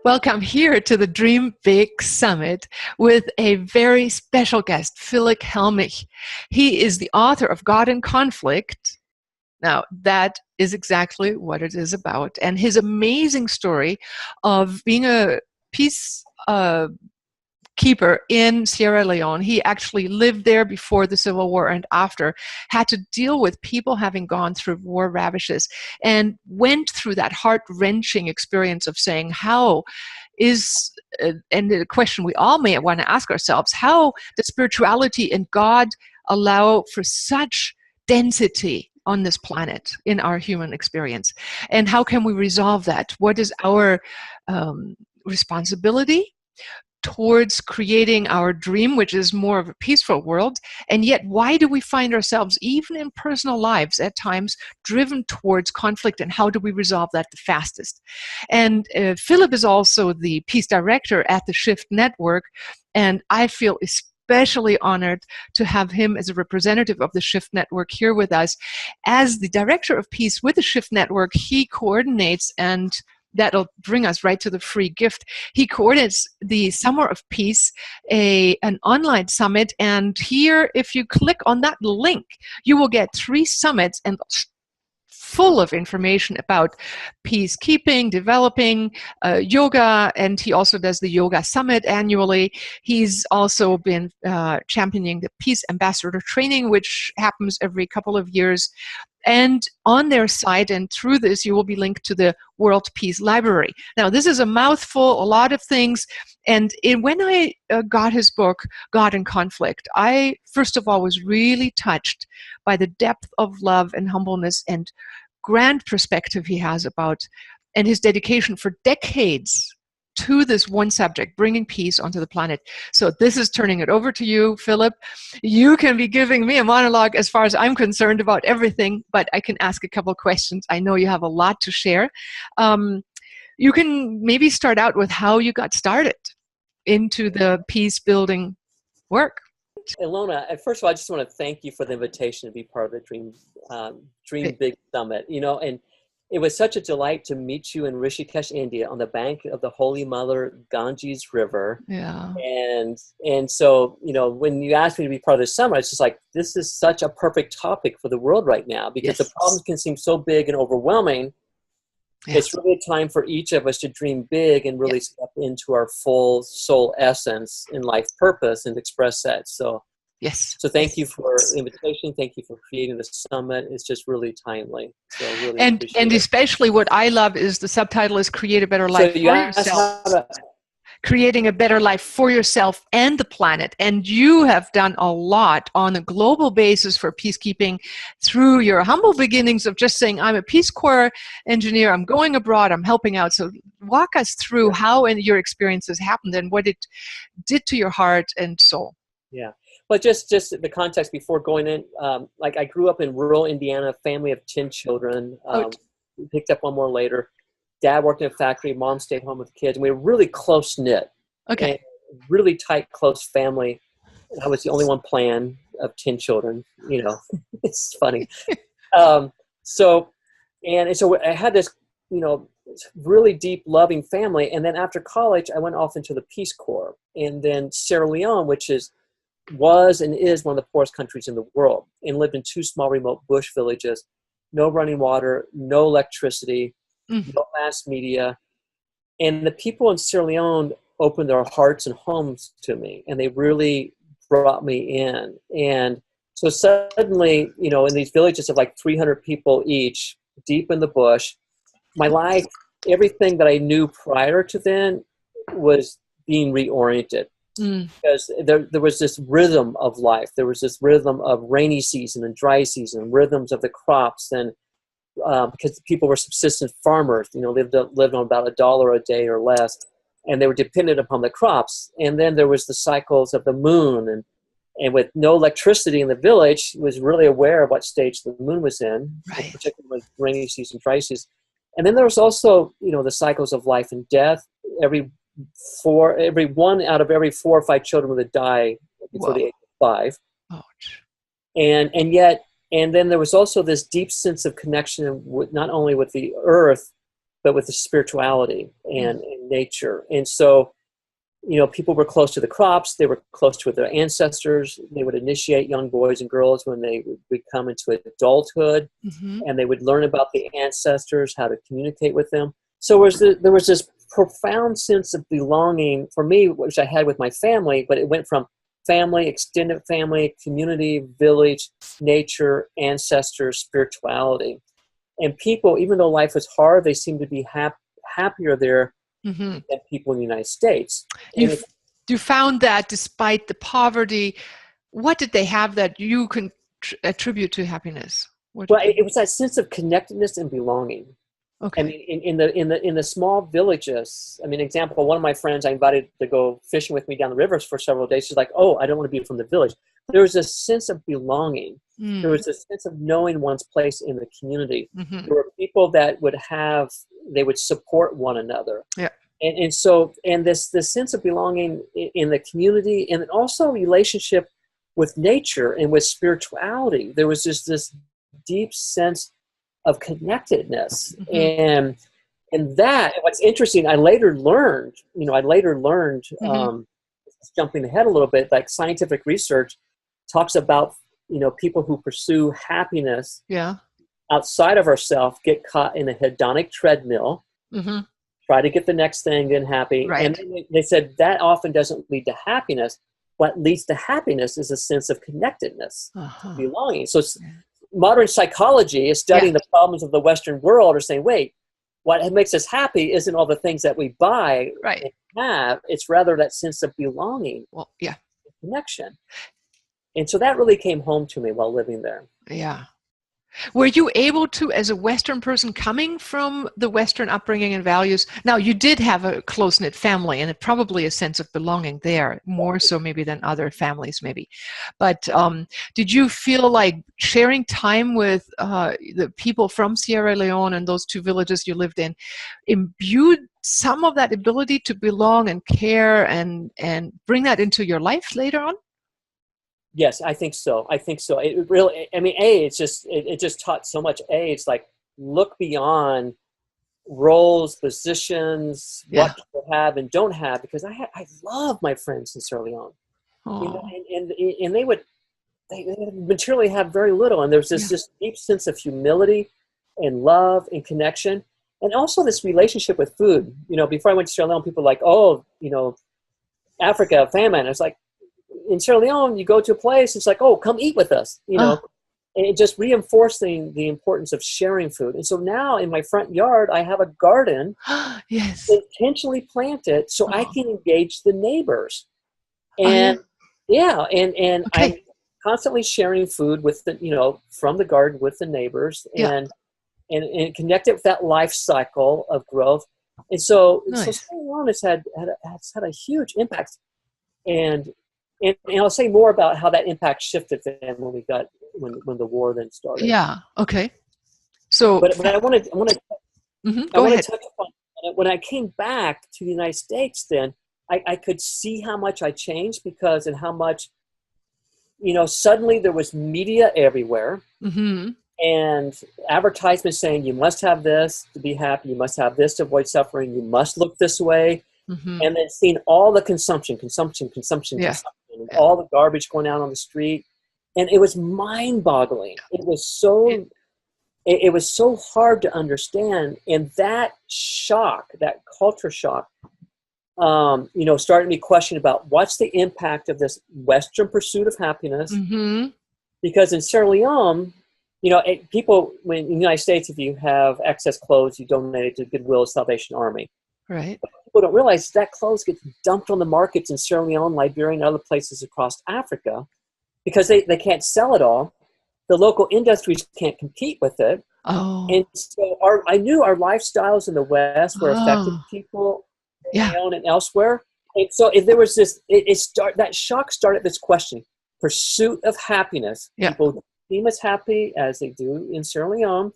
Welcome here to the Dream Big Summit with a very special guest, Phillip Hellmich. He is the author of God in Conflict. Now, that is exactly what it is about. And his amazing story of being a peace keeper in Sierra Leone. He actually lived there before the Civil War and after, had to deal with people having gone through war ravages, and went through that heart-wrenching experience of saying, how is, and the question we all may want to ask ourselves, how does spirituality and God allow for such density on this planet in our human experience? And how can we resolve that? What is our responsibility towards creating our dream, which is more of a peaceful world? And yet, why do we find ourselves, even in personal lives at times, driven towards conflict, and how do we resolve that the fastest? And Phillip is also the peace director at the Shift Network, and I feel especially honored to have him as a representative of the Shift Network here with us. As the director of peace with the Shift Network, he coordinates, and that'll bring us right to the free gift. He coordinates the Summer of Peace, an online summit. And here, if you click on that link, you will get 3 summits and full of information about peacekeeping, developing, yoga, and he also does the Yoga Summit annually. He's also been championing the Peace Ambassador Training, which happens every couple of years. And on their site, and through this, you will be linked to the World Peace Library. Now, this is a mouthful, a lot of things. And when I got his book, God in Conflict, I, first of all, was really touched by the depth of love and humbleness and grand perspective he has about, and his dedication for decades to this one subject, bringing peace onto the planet. So this is turning it over to you, Phillip. You can be giving me a monologue as far as I'm concerned about everything, but I can ask a couple of questions. I know you have a lot to share. You can maybe start out with how you got started into the peace building work. ILONA, first of all, I just want to thank you for the invitation to be part of the Dream Big Summit. And it was such a delight to meet you in Rishikesh, India, on the bank of the Holy Mother Ganges River. Yeah. And so, when you asked me to be part of the summit, it's just like, this is such a perfect topic for the world right now, because the problems can seem so big and overwhelming. Yes. It's really time for each of us to dream big and really step into our full soul essence and life purpose and express that. So thank you for the invitation. Thank you for creating the summit. It's just really timely. So really and especially what I love is the subtitle is Create a Better Life for Yourself. Creating a better life for yourself and the planet. And you have done a lot on a global basis for peacekeeping through your humble beginnings of just saying, I'm a Peace Corps engineer, I'm going abroad, I'm helping out. So walk us through how your experiences happened and what it did to your heart and soul. Yeah. But just the context before going in, like I grew up in rural Indiana, family of 10 children. We picked up one more later. Dad worked in a factory, mom stayed home with the kids, and we were really close-knit. Okay. Really tight, close family. I was the only one planned of 10 children. It's funny. So I had this, really deep, loving family. And then after college, I went off into the Peace Corps. And then Sierra Leone, which was and is one of the poorest countries in the world, and lived in 2 small remote bush villages, no running water, no electricity, no mass media. And the people in Sierra Leone opened their hearts and homes to me, and they really brought me in. And so suddenly, in these villages of like 300 people each, deep in the bush, my life, everything that I knew prior to then was being reoriented. Because there was this rhythm of life. There was this rhythm of rainy season and dry season, rhythms of the crops, and because people were subsistence farmers, lived on about $1 a day or less, and they were dependent upon the crops. And then there was the cycles of the moon, and with no electricity in the village, was really aware of what stage the moon was in, particularly with rainy season, dry season. And then there was also, the cycles of life and death. Every 1 out of every 4 or 5 children would die before the age of 5. Ouch. And then there was also this deep sense of connection with, not only with the earth, but with the spirituality and nature. And so, people were close to the crops. They were close to their ancestors. They would initiate young boys and girls when they would come into adulthood, and they would learn about the ancestors, how to communicate with them. So there was this profound sense of belonging for me, which I had with my family, but it went from family, extended family, community, village, nature, ancestors, spirituality. And people, even though life was hard, they seemed to be happier there than people in the United States. You found that despite the poverty, what did they have that you can attribute to happiness? It was that sense of connectedness and belonging. Okay. I mean, in the small villages. I mean, example, one of my friends I invited to go fishing with me down the rivers for several days. She's like, "Oh, I don't want to be from the village." There was a sense of belonging. There was a sense of knowing one's place in the community. There were people that they would support one another. Yeah. And so this sense of belonging in the community, and also relationship with nature and with spirituality. There was just this deep sense of connectedness. And that, what's interesting, I later learned, jumping ahead a little bit, like scientific research talks about, people who pursue happiness outside of ourselves get caught in a hedonic treadmill, try to get the next thing, get happy. Right. And they said that often doesn't lead to happiness. What leads to happiness is a sense of connectedness, belonging. So modern psychology is studying the problems of the Western world, are saying, wait, what makes us happy isn't all the things that we buy and have. It's rather that sense of belonging, connection. And so that really came home to me while living there. Yeah. Were you able to, as a Western person coming from the Western upbringing and values, now you did have a close-knit family and probably a sense of belonging there, more so maybe than other families maybe. But did you feel like sharing time with the people from Sierra Leone and those two villages you lived in imbued some of that ability to belong and care and bring that into your life later on? Yes, I think so. It really, I mean, it just taught so much. It's like, look beyond roles, positions, what people have and don't have, because I love my friends in Sierra Leone. And they materially have very little. And there's this deep sense of humility and love and connection. And also this relationship with food. Before I went to Sierra Leone, people were like, oh, Africa, famine. It's like, in Sierra Leone, you go to a place, it's like, oh, come eat with us, and it just reinforcing the importance of sharing food. And so now in my front yard, I have a garden intentionally planted so I can engage the neighbors. And I'm constantly sharing food with from the garden with the neighbors and connect it with that life cycle of growth. And so Sierra Leone has had a huge impact. And I'll say more about how that impact shifted then when the war then started. Yeah. Okay. So, but I want to touch upon when I came back to the United States. Then I could see how much I changed and how much, suddenly there was media everywhere and advertisements saying you must have this to be happy, you must have this to avoid suffering, you must look this way, and then seeing all the consumption, all the garbage going out on the street. And it was mind-boggling. It was so hard to understand. And that shock, that culture shock, started me questioning about what's the impact of this Western pursuit of happiness. Because in Sierra Leone, people, in the United States, if you have excess clothes, you donate it to Goodwill Salvation Army. Right. But people don't realize that clothes get dumped on the markets in Sierra Leone, Liberia, and other places across Africa because they can't sell it all. The local industries can't compete with it. And so I knew our lifestyles in the West were affecting people in Sierra Leone and elsewhere. And so if there was that shock started this question: pursuit of happiness. People seem as happy as they do in Sierra Leone.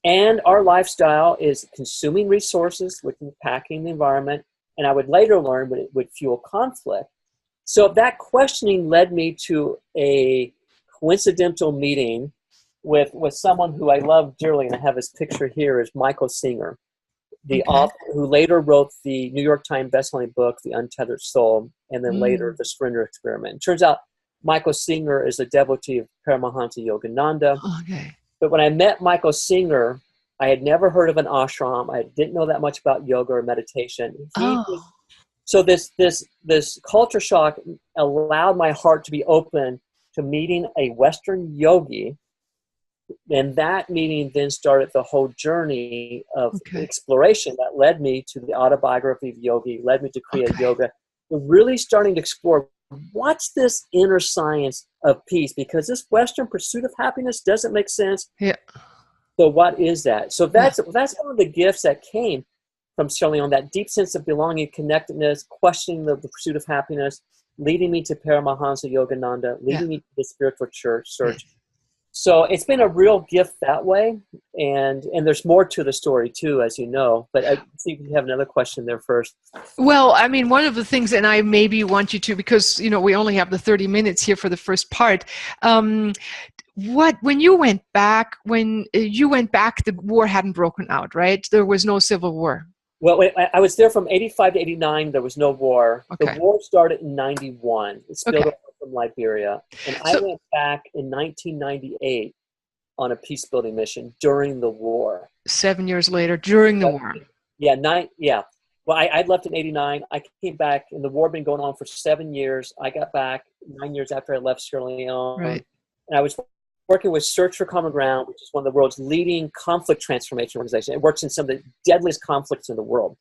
And our lifestyle is consuming resources, which is impacting the environment. And I would later learn it would fuel conflict. So that questioning led me to a coincidental meeting with someone who I love dearly, and I have his picture here, is Michael Singer. the author who later wrote the New York Times bestselling book, The Untethered Soul, and then later The Surrender Experiment. It turns out Michael Singer is a devotee of Paramahansa Yogananda. Okay. But when I met Michael Singer, I had never heard of an ashram. I didn't know that much about yoga or meditation. So this culture shock allowed my heart to be open to meeting a Western yogi. And that meeting then started the whole journey of exploration that led me to the autobiography of Yogi, led me to Kriya Yoga. We're really starting to explore what's this inner science of peace, because this Western pursuit of happiness doesn't make sense. Yeah. So what is that? So that's one of the gifts that came from Sierra Leone, that deep sense of belonging, connectedness, questioning the pursuit of happiness, leading me to Paramahansa Yogananda, leading me to the spiritual church search. So it's been a real gift that way, and there's more to the story too, as you know. But I think you have another question there first. Well, I mean, one of the things, and I maybe want you to, because we only have the 30 minutes here for the first part. When you went back, the war hadn't broken out, right? There was no civil war. Well, I was there from 85 to 89. There was no war. The war started in 91. It spilled over from Liberia. And I went back in 1998 on a peace building mission during the war. 7 years later, during the war. Yeah. Well, I'd left in 89. I came back, and the war had been going on for 7 years. I got back 9 years after I left Sierra Leone. Right. And I was working with Search for Common Ground, which is one of the world's leading conflict transformation organizations. It works in some of the deadliest conflicts in the world.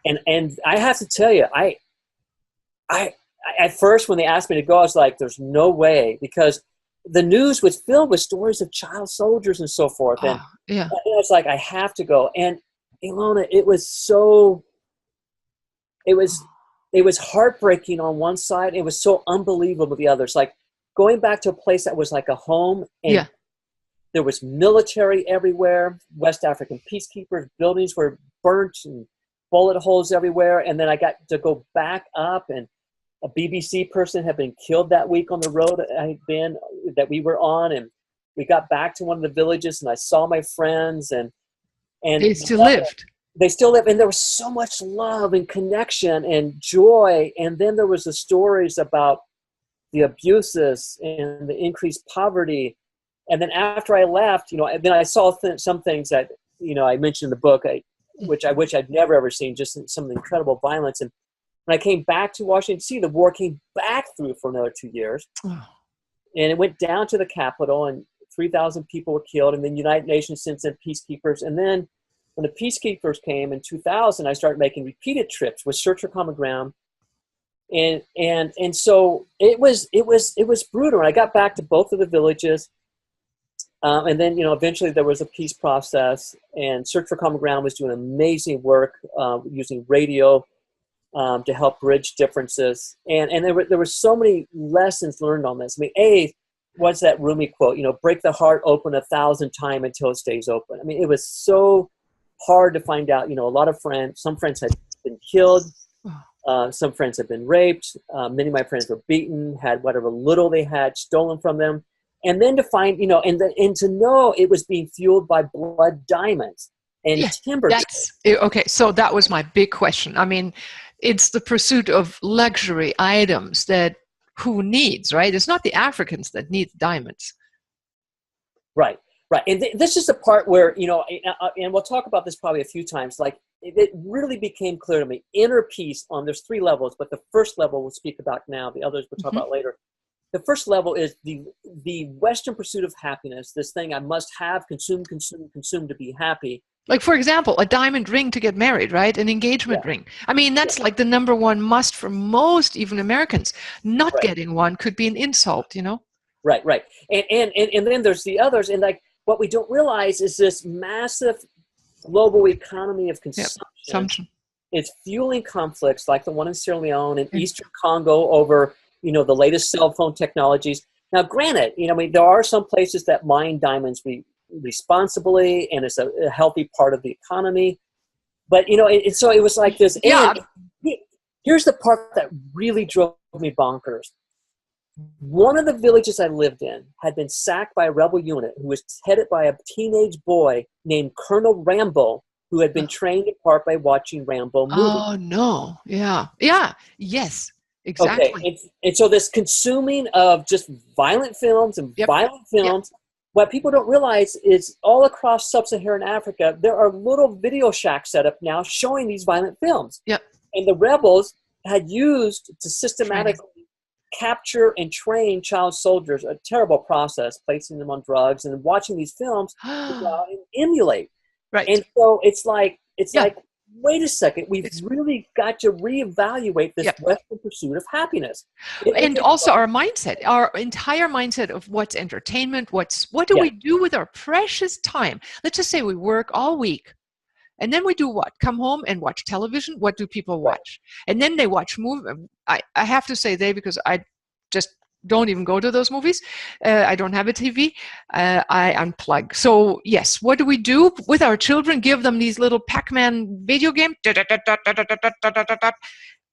And I have to tell you, I at first, when they asked me to go, I was like, there's no way, because the news was filled with stories of child soldiers and so forth. And I was like, I have to go. And Ilona, it was heartbreaking on one side. It was so unbelievable the other. It's like going back to a place that was like a home, and there was military everywhere, West African peacekeepers, buildings were burnt and bullet holes everywhere. And then I got to go back up, and a BBC person had been killed that week on the road that we were on. And we got back to one of the villages, and I saw my friends, and they still lived. They still live, and there was so much love and connection and joy. And then there was the stories about the abuses and the increased poverty. And then after I left, then I saw some things that, I mentioned in the book, which I wish I'd never ever seen, just some of the incredible violence. And when I came back to Washington, D.C., the war came back through for another 2 years. And it went down to the Capitol, and 3,000 people were killed. And then United Nations sent in peacekeepers. And then when the peacekeepers came in 2000, I started making repeated trips with Search for Common Ground. And so it was brutal. I got back to both of the villages. And then, eventually there was a peace process, and Search for Common Ground was doing amazing work using radio to help bridge differences. And there were so many lessons learned on this. I mean, what's that Rumi quote? Break the heart open 1,000 times until it stays open. I mean, it was so hard to find out. A lot of some friends had been killed. Some friends had been raped. Many of my friends were beaten, had whatever little they had stolen from them. And then to find, and to know it was being fueled by blood diamonds and timber. Okay, so that was my big question. I mean, it's the pursuit of luxury items that who needs, right? It's not the Africans that need diamonds. Right. And this is the part where, and we'll talk about this probably a few times, like it really became clear to me, inner peace there's 3 levels, but the first level we'll speak about now, the others we'll talk about later. The first level is the Western pursuit of happiness, this thing I must have, consume to be happy. Like, for example, a diamond ring to get married, right? An engagement ring. I mean, that's like the number one must for most, even Americans. Not getting one could be an insult, Right. And then there's the others. And like, what we don't realize is this massive global economy of consumption. It's fueling conflicts like the one in Sierra Leone and Eastern Congo over, the latest cell phone technologies. Now, granted, there are some places that mine diamonds responsibly, and it's a healthy part of the economy. But, so it was like this. And here's the part that really drove me bonkers. One of the villages I lived in had been sacked by a rebel unit who was headed by a teenage boy named Colonel Rambo, who had been trained in part by watching Rambo movies. Oh, no. Yeah. Yeah. Yes. Okay, Exactly. and so this consuming of just violent films and Yep. violent Yep. films, what people don't realize is all across sub-Saharan Africa, there are little video shacks set up now showing these violent films. Yep. And the rebels had used to Training. systematically capture and train child soldiers, a terrible process, placing them on drugs and watching these films to go out and emulate. Right. And so it's like, Yeah. wait a second, we've It's- really got to reevaluate this Yep. Western pursuit of happiness. And also our mindset, our entire mindset of what's entertainment, what do Yeah. we do with our precious time? Let's just say we work all week. And then we do what? Come home and watch television? What do people watch? And then they watch movies. I have to say they, because I just don't even go to those movies. I don't have a TV. I unplug. So yes, what do we do with our children? Give them these little Pac-Man video game.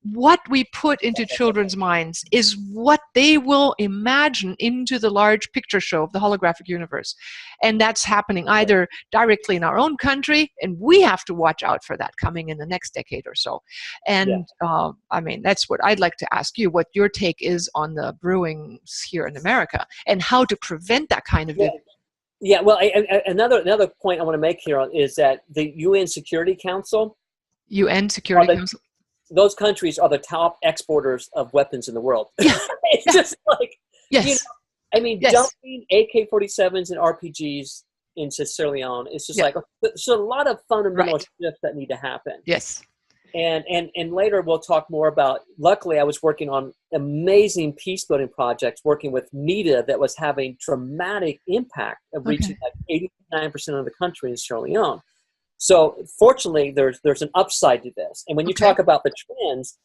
What we put into children's minds is what they will imagine into the large picture show of the holographic universe. And that's happening either directly in our own country, and we have to watch out for that coming in the next decade or so. And I mean, that's what I'd like to ask you, what your take is on the brewings here in America and how to prevent that kind of Yeah, well, another point I want to make here is that the UN Security Council, those countries are the top exporters of weapons in the world. Yeah. It's just like, yes. You know, I mean, dumping AK-47s and RPGs into Sierra Leone, it's just like, so a lot of fundamental shifts that need to happen. Yes. And later we'll talk more about, luckily I was working on amazing peace building projects, working with media that was having dramatic impact of reaching like 89% of the country in Sierra Leone. So fortunately, there's an upside to this. And when you talk about the trends,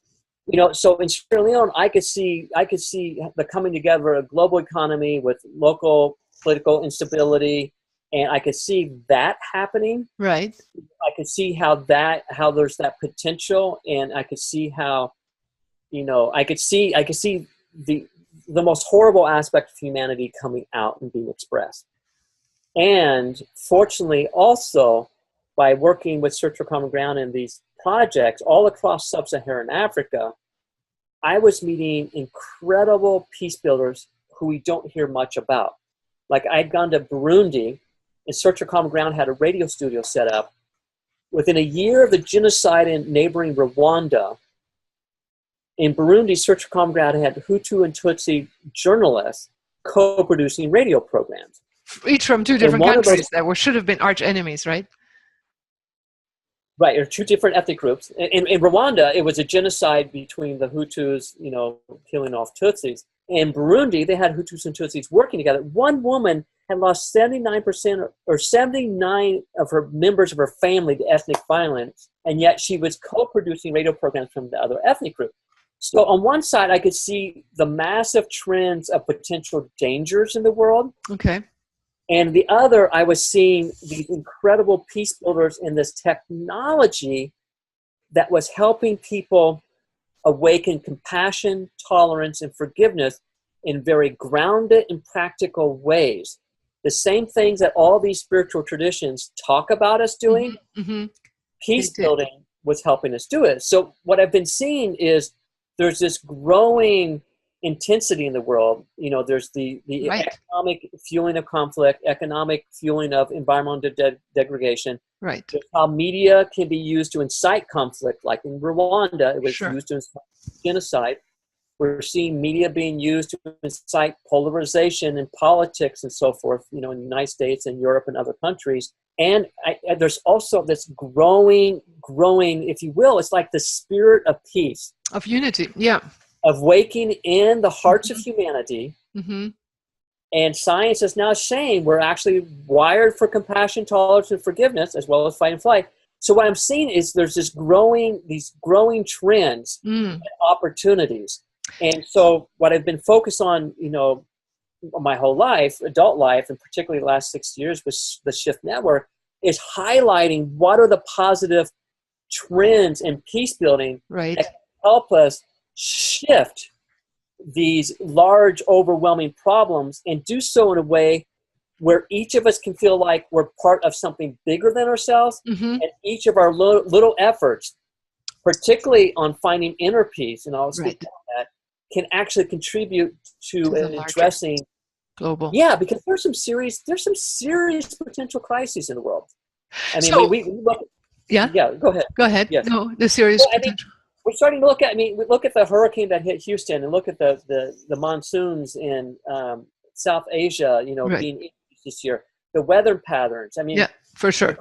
you know, so in Sierra Leone, I could see the coming together of a global economy with local political instability, and I could see that happening. Right. I could see how there's that potential, and I could see how, you know, I could see the most horrible aspect of humanity coming out and being expressed. And fortunately, also, by working with Search for Common Ground in these projects all across sub-Saharan Africa, I was meeting incredible peace builders who we don't hear much about. Like I'd gone to Burundi, and Search for Common Ground had a radio studio set up. Within a year of the genocide in neighboring Rwanda, in Burundi, Search for Common Ground had Hutu and Tutsi journalists co-producing radio programs. Each from two different countries that should have been arch enemies, right? Right, or two different ethnic groups. In Rwanda, it was a genocide between the Hutus, you know, killing off Tutsis. In Burundi, they had Hutus and Tutsis working together. One woman had lost 79% or 79 of her members of her family to ethnic violence, and yet she was co-producing radio programs from the other ethnic group. So on one side, I could see the massive trends of potential dangers in the world. Okay. And the other, I was seeing these incredible peace builders in this technology that was helping people awaken compassion, tolerance, and forgiveness in very grounded and practical ways. The same things that all these spiritual traditions talk about us doing, peace building was helping us do it. So what I've been seeing is there's this growing intensity in the world. You know, there's the economic fueling of conflict, economic fueling of environmental degradation. Right. There's how media can be used to incite conflict, like in Rwanda, it was used to incite genocide. We're seeing media being used to incite polarization in politics and so forth, you know, in the United States and Europe and other countries. And there's also this growing, if you will, it's like the spirit of peace. Of unity, yeah. Of waking in the hearts of humanity. And science is now saying we're actually wired for compassion, tolerance, and forgiveness, as well as fight and flight. So what I'm seeing is there's these growing trends and opportunities. And so what I've been focused on, you know, my whole life, adult life, and particularly the last 6 years with the Shift Network, is highlighting what are the positive trends in peace building that can help us shift these large, overwhelming problems and do so in a way where each of us can feel like we're part of something bigger than ourselves, Mm-hmm. and each of our little efforts, particularly on finding inner peace, and I'll speak Right. on that, can actually contribute to To the larger addressing. global. Yeah, because there's some serious potential crises in the world. I mean, So, we look. yeah, Yeah, go ahead. go ahead. Yes. No, the serious Well, I mean, potential. we're starting to look at. I mean, we look at the hurricane that hit Houston, and look at the monsoons in South Asia. Right. Being increased this year. The weather patterns. I mean, Yeah, for sure.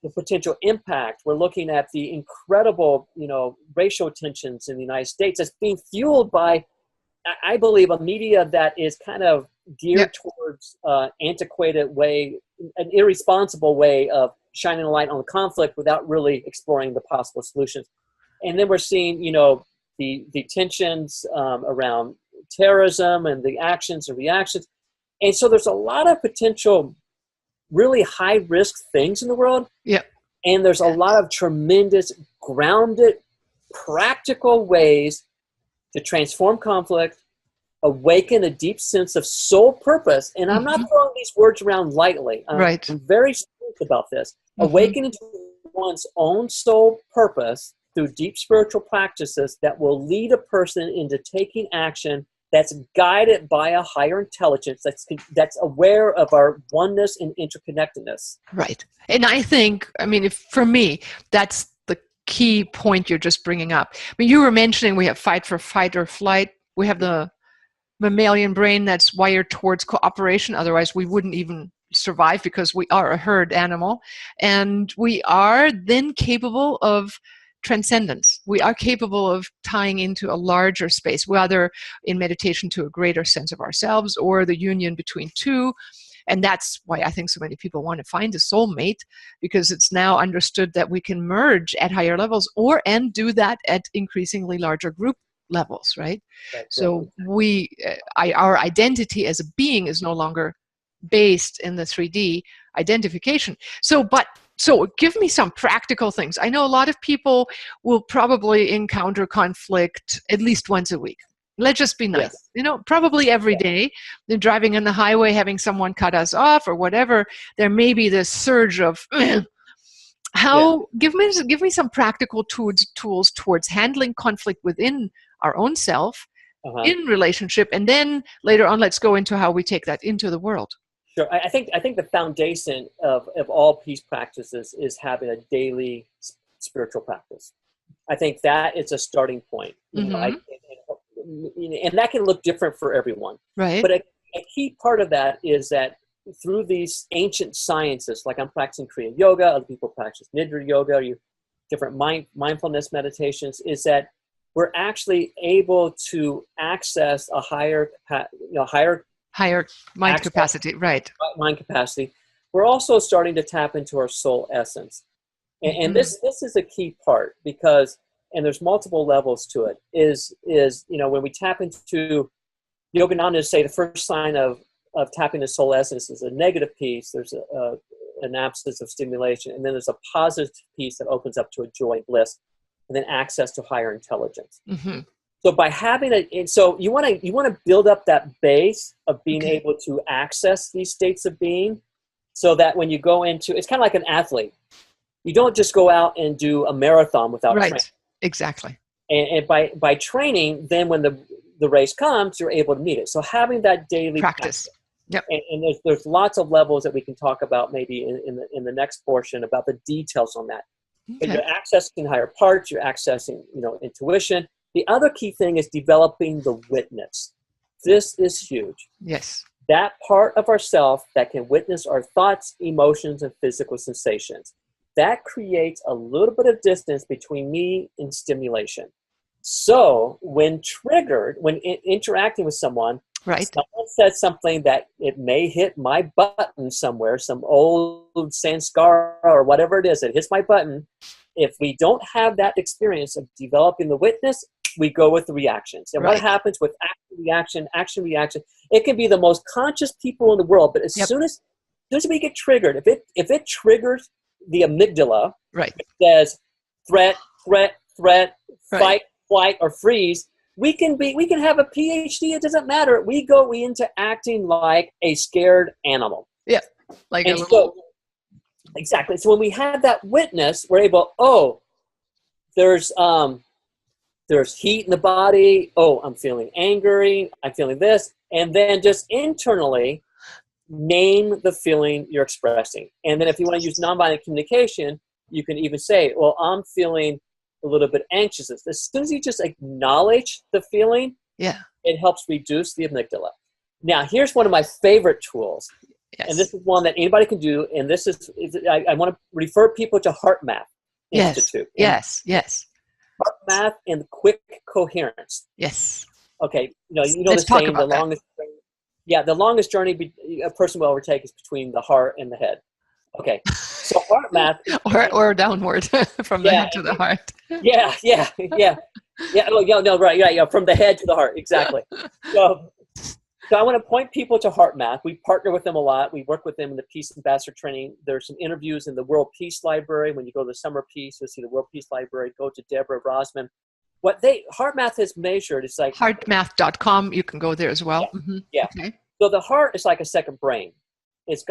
the potential impact. We're looking at the incredible, racial tensions in the United States that's being fueled by, I believe, a media that is kind of Yeah. geared towards antiquated way, an irresponsible way of shining a light on the conflict without really exploring the possible solutions. And then we're seeing, the tensions around terrorism and the actions and reactions. And so there's a lot of potential really high risk things in the world. Yeah. And there's a lot of tremendous, grounded, practical ways to transform conflict, awaken a deep sense of soul purpose. And I'm not throwing these words around lightly. Right. I'm very serious about this. Mm-hmm. Awakening to one's own soul purpose through deep spiritual practices that will lead a person into taking action that's guided by a higher intelligence that's aware of our oneness and interconnectedness. Right. And I think, I mean, for me, that's the key point you're just bringing up. I mean, you were mentioning we have fight or flight. We have the mammalian brain that's wired towards cooperation. Otherwise, we wouldn't even survive because we are a herd animal. And we are then capable of transcendence. We are capable of tying into a larger space, whether in meditation to a greater sense of ourselves or the union between two. And that's why I think so many people want to find a soulmate, because it's now understood that we can merge at higher levels and do that at increasingly larger group levels, right? So our identity as a being is no longer based in the 3D identification. So give me some practical things. I know a lot of people will probably encounter conflict at least once a week. Let's just be nice. Yes. Probably every day. They're driving on the highway, having someone cut us off or whatever. There may be this surge of give me some practical tools towards handling conflict within our own self in relationship, and then later on let's go into how we take that into the world. Sure. I think the foundation of all peace practices is having a daily spiritual practice. I think that is a starting point. And that can look different for everyone. Right. But a key part of that is that through these ancient sciences, like I'm practicing Kriya Yoga, other people practice Nidra Yoga, different mindfulness meditations, is that we're actually able to access a higher mind capacity, right? Mind capacity. We're also starting to tap into our soul essence, and this is a key part because, and there's multiple levels to it. Is when we tap into Yogananda, say the first sign of tapping the soul essence is a negative piece. There's an absence of stimulation, and then there's a positive piece that opens up to a joy and bliss, and then access to higher intelligence. Mm-hmm. So by having so you want to build up that base of being able to access these states of being, so that when you go into, it's kind of like an athlete. You don't just go out and do a marathon without training. Exactly. And by training, then when the race comes, you're able to meet it. So having that daily practice. Yep. And there's lots of levels that we can talk about maybe in the next portion about the details on that. But you're accessing higher parts, you're accessing intuition. The other key thing is developing the witness. This is huge. Yes. That part of ourself that can witness our thoughts, emotions, and physical sensations. That creates a little bit of distance between me and stimulation. So when triggered, when interacting with someone, someone says something that it may hit my button somewhere, some old sanskara or whatever it is, it hits my button. If we don't have that experience of developing the witness, we go with the reactions. And what happens with action, reaction, it can be the most conscious people in the world, but as soon as we get triggered, if it triggers the amygdala, it says threat, fight, flight, or freeze, we can have a PhD, it doesn't matter. We go into acting like a scared animal. Yeah. Like a And little. so, exactly. So when we have that witness, we're able, oh, there's heat in the body. Oh, I'm feeling angry. I'm feeling this. And then just internally name the feeling you're expressing. And then if you want to use nonviolent communication, you can even say, well, I'm feeling a little bit anxious. As soon as you just acknowledge the feeling, Yeah. it helps reduce the amygdala. Now, here's one of my favorite tools. Yes. And this is one that anybody can do. And this is I want to refer people to HeartMath Institute. Yes. Yes. HeartMath and quick coherence. Yes. Okay, you know Let's the talk saying, about that. the longest journey a person will overtake is between the heart and the head. Okay, so HeartMath, or downward from the head to the heart. yeah. Oh, yeah, no, right, yeah, from the head to the heart, exactly. So I want to point people to HeartMath. We partner with them a lot. We work with them in the Peace Ambassador training. There's some interviews in the World Peace Library. When you go to the Summer Peace, you'll see the World Peace Library. Go to Deborah Rosman. What HeartMath has measured is like heartmath.com. You can go there as well. Yeah. Mm-hmm. Yeah. Okay. So the heart is like a second brain. It's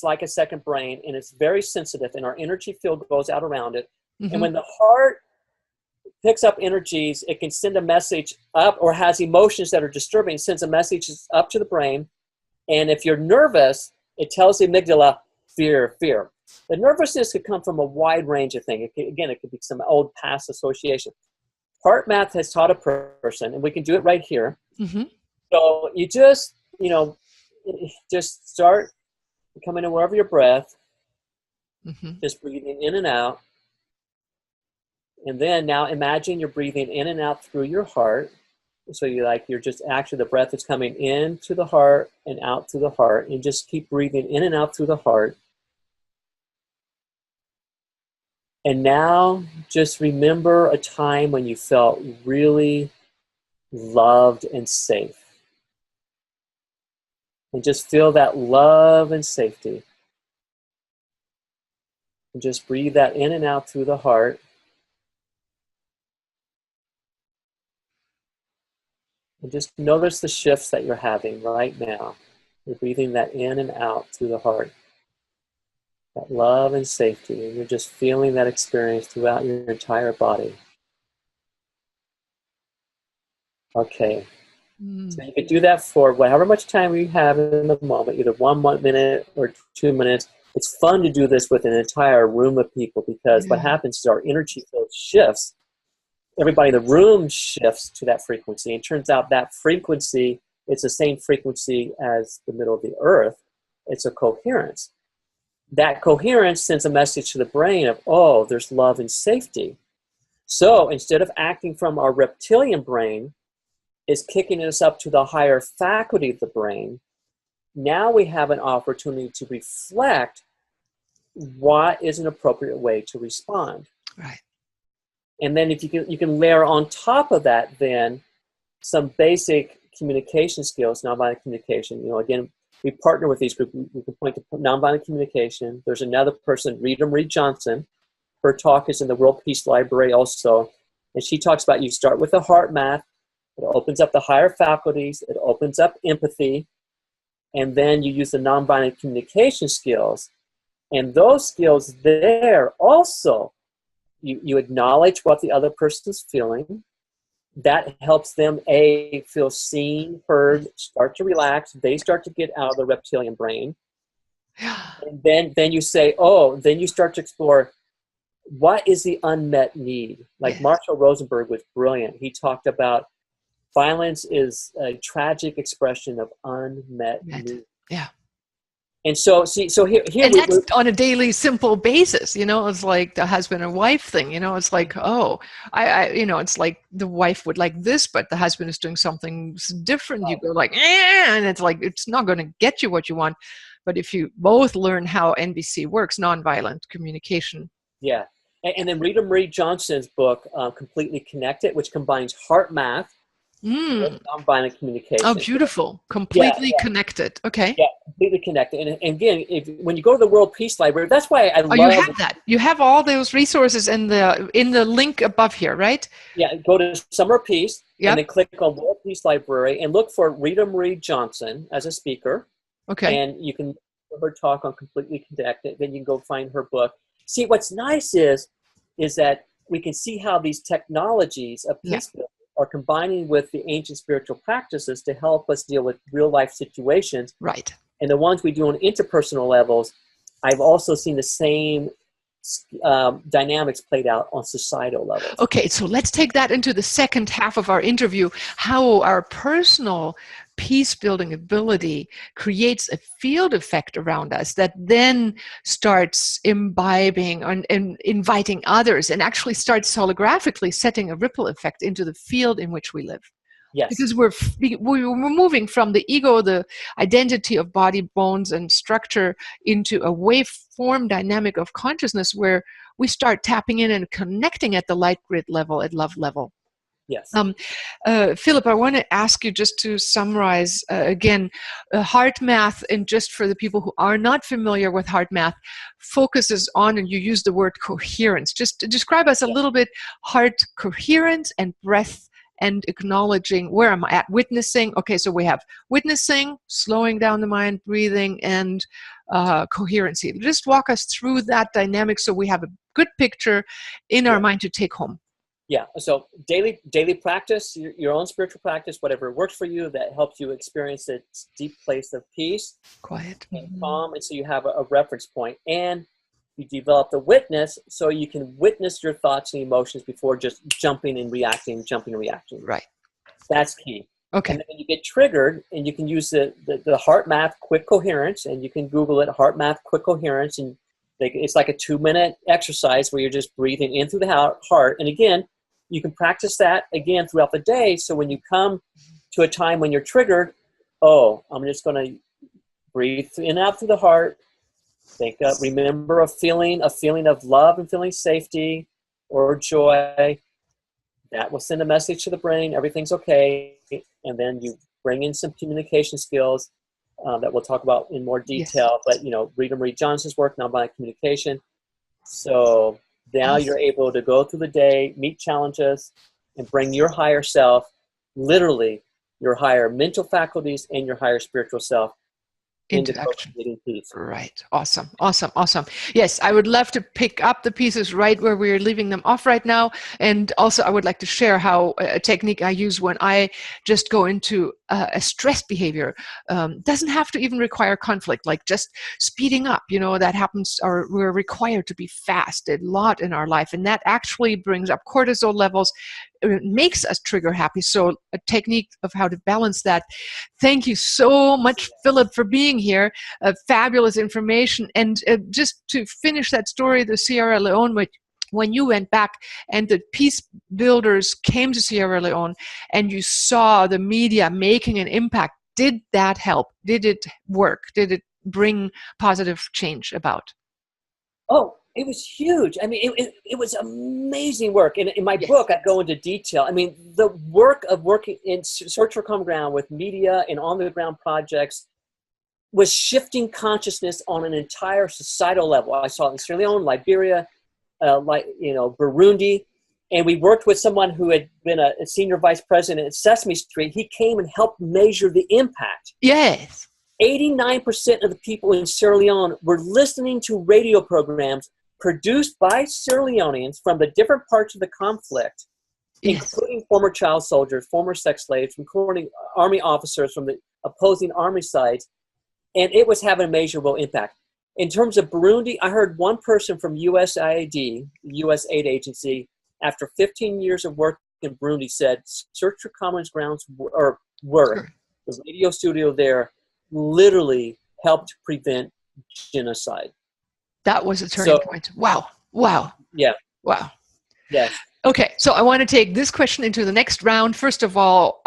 like a second brain, and it's very sensitive, and our energy field goes out around it. Mm-hmm. And when the heart picks up energies, it can send a message up, or has emotions that are disturbing, sends a message up to the brain. And if you're nervous, it tells the amygdala, fear. The nervousness could come from a wide range of things. It could be some old past association. HeartMath has taught a person, and we can do it right here. Mm-hmm. So you just start coming aware of your breath, Mm-hmm. just breathing in and out. And then now imagine you're breathing in and out through your heart. So you're just actually, the breath is coming in to the heart and out through the heart, and just keep breathing in and out through the heart. And now just remember a time when you felt really loved and safe. And just feel that love and safety. And just breathe that in and out through the heart. And just notice the shifts that you're having right now. You're breathing that in and out through the heart. That love and safety. And you're just feeling that experience throughout your entire body. Okay. So you could do that for however much time you have in the moment, either 1 minute or 2 minutes. It's fun to do this with an entire room of people, because what happens is our energy field shifts. Everybody in the room shifts to that frequency. And it turns out that frequency, it's the same frequency as the middle of the earth. It's a coherence. That coherence sends a message to the brain of, oh, there's love and safety. So instead of acting from our reptilian brain, is kicking us up to the higher faculty of the brain, now we have an opportunity to reflect what is an appropriate way to respond. Right. And then if you can layer on top of that then some basic communication skills, nonviolent communication. Again, we partner with these groups. We can point to nonviolent communication. There's another person, Rita Marie Johnson. Her talk is in the World Peace Library also. And she talks about you start with the HeartMath. It opens up the higher faculties. It opens up empathy. And then you use the nonviolent communication skills. And those skills there also, you acknowledge what the other person's feeling. That helps them, feel seen, heard, start to relax. They start to get out of the reptilian brain. And then you say, then you start to explore, what is the unmet need? Like Marshall Rosenberg was brilliant. He talked about violence is a tragic expression of unmet need. Yeah. And so here and that's on a daily simple basis, it's like the husband and wife thing, it's like, it's like the wife would like this, but the husband is doing something different. You go like, and it's like, it's not going to get you what you want. But if you both learn how NVC works, nonviolent communication. Yeah. And then Rita Marie Johnson's book, Completely Connected, which combines HeartMath with nonviolent communication. Oh, beautiful. Completely connected. Okay. Yeah, completely connected. And again, when you go to the World Peace Library, that's why I love... you have that. You have all those resources in the link above here, right? Yeah, go to Summer Peace, and then click on World Peace Library and look for Rita Marie Johnson as a speaker. Okay. And you can her talk on Completely Connected. Then you can go find her book. See, what's nice is that we can see how these technologies of peace building are combining with the ancient spiritual practices to help us deal with real life situations. Right. And the ones we do on interpersonal levels, I've also seen the same dynamics played out on societal levels. Okay, so let's take that into the second half of our interview, how our personal peace-building ability creates a field effect around us that then starts imbibing and inviting others and actually starts holographically setting a ripple effect into the field in which we live. Yes. Because we're moving from the ego, the identity of body, bones, and structure into a waveform dynamic of consciousness where we start tapping in and connecting at the light grid level, at love level. Yes. Philip, I want to ask you just to summarize again, heart math, and just for the people who are not familiar with heart math, focuses on, and you use the word coherence. Just to describe us a little bit, heart coherence and breath and acknowledging, where am I at? Witnessing. Okay, so we have witnessing, slowing down the mind, breathing, and coherency. Just walk us through that dynamic so we have a good picture in our mind to take home. Yeah, so daily practice, your own spiritual practice, whatever works for you, that helps you experience this deep place of peace, quiet, and calm, and so you have a reference point, and you develop the witness so you can witness your thoughts and emotions before just jumping and reacting. Right. That's key. Okay. And then when you get triggered, and you can use the heart math quick coherence, and you can Google it, heart math quick coherence, and it's like a 2-minute exercise where you're just breathing in through the heart. And again, you can practice that again throughout the day. So when you come to a time when you're triggered, I'm just going to breathe in and out through the heart. Think up, remember a feeling of love and feeling safety or joy. That will send a message to the brain, everything's okay. And then you bring in some communication skills that we'll talk about in more detail. Yes. But, Rita Marie Johnson's work, nonviolent communication. So now you're able to go through the day, meet challenges, and bring your higher self, literally your higher mental faculties and your higher spiritual self into action. Peace. Right. Awesome. Yes, I would love to pick up the pieces right where we're leaving them off right now. And also I would like to share how a technique I use when I just go into a stress behavior. Doesn't have to even require conflict, like just speeding up, that happens, or we're required to be fast a lot in our life. And that actually brings up cortisol levels. It makes us trigger happy. So a technique of how to balance that. Thank you so much, Philip, for being here. Fabulous information. And just to finish that story, the Sierra Leone, when you went back and the peace builders came to Sierra Leone and you saw the media making an impact, did that help? Did it work? Did it bring positive change about? Oh, it was huge. I mean, it was amazing work. And in my book, I go into detail. I mean, the work of working in Search for Common Ground with media and on-the-ground projects was shifting consciousness on an entire societal level. I saw it in Sierra Leone, Liberia, Burundi. And we worked with someone who had been a senior vice president at Sesame Street. He came and helped measure the impact. Yes. 89% of the people in Sierra Leone were listening to radio programs produced by Sierra Leoneans from the different parts of the conflict, including former child soldiers, former sex slaves, including army officers from the opposing army sides, and it was having a measurable impact. In terms of Burundi, I heard one person from USAID, the U.S. aid agency, after 15 years of work in Burundi said, Search for Common Ground's work, the radio studio there, literally helped prevent genocide. That was a turning point. Wow. Yeah. Wow. Yes. Okay, so I want to take this question into the next round. First of all,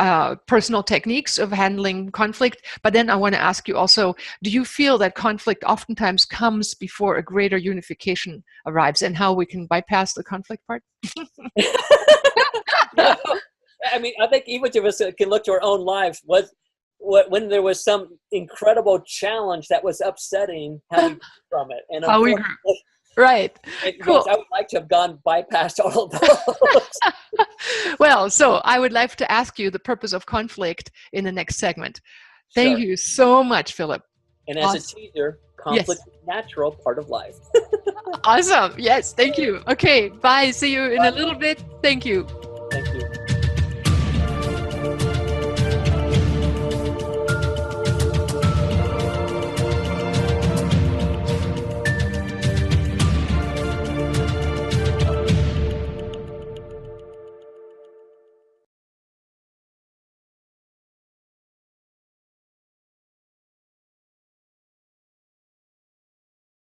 personal techniques of handling conflict, but then I want to ask you also, do you feel that conflict oftentimes comes before a greater unification arrives, and how we can bypass the conflict part? No, I mean, I think each of us can look to our own lives. When there was some incredible challenge that was upsetting, how we grew from it. And how we grew. Right. Cool. I would like to have bypassed all of those. Well, so I would like to ask you the purpose of conflict in the next segment. Thank you so much, Philip. And as a teaser, conflict is natural, part of life. Awesome. Yes, thank you. Okay, bye. See you in a little bit. Thank you.